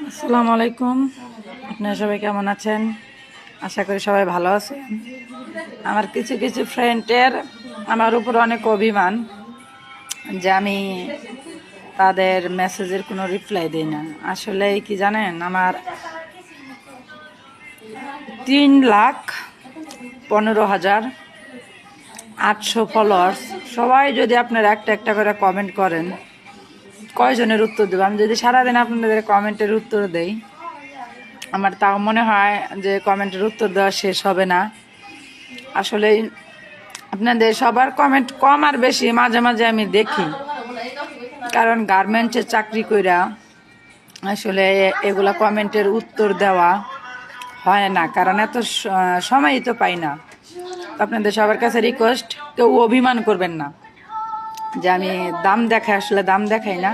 আসসালামু আলাইকুম। আপনারা সবাই কেমন আছেন? আশা করি সবাই ভালো আছেন। আমার কিছু কিছু ফ্রেন্ডের আমার উপর অনেক অভিমান যে আমি তাদের মেসেজের কোনো রিপ্লাই দিই না। আসলে কি জানেন, আমার 3,15,800 ফলোয়ার্স। সবাই যদি আপনারা একটা একটা করে কমেন্ট করেন, কয়জনের উত্তর দেবো? আমি যদি সারাদিন আপনাদের কমেন্টের উত্তর দেই, আমার তাও মনে হয় যে কমেন্টের উত্তর দেওয়া শেষ হবে না। আসলে আপনাদের সবার কমেন্ট কম আর বেশি মাঝে মাঝে আমি দেখি, কারণ গার্মেন্টসে চাকরি কইরা আসলে এগুলা কমেন্টের উত্তর দেওয়া হয় না, কারণ এত সময়ই তো পাই না। তো আপনাদের সবার কাছে রিকোয়েস্ট, কেউ অভিমান করবেন না যে আমি দাম দেখাই, আসলে দাম দেখাই না।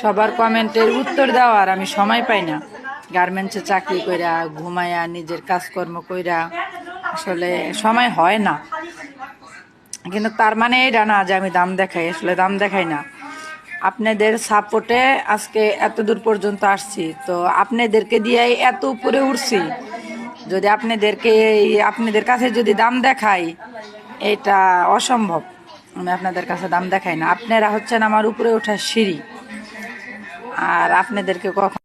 সবার কমেন্টের উত্তর দেওয়ার আমি সময় পাই না। গার্মেন্টসে চাকরি কইরা ঘুমায়া নিজের কাজকর্ম কইরা আসলে সময় হয় না। কিন্তু তার মানে এটা না যে আমি দাম দেখাই, আসলে দাম দেখাই না। আপনাদের সাপোর্টে আজকে এত দূর পর্যন্ত আসছি, তো আপনাদেরকে দিয়ে এত উপরে উঠছি। যদি আপনাদের কাছে যদি দাম দেখাই, এটা অসম্ভব। আমি আপনাদের কাছে দাম দেখাই না। আপনারা হচ্ছেন আমার উপরে ওঠার সিঁড়ি, আর আপনাদেরকে কখন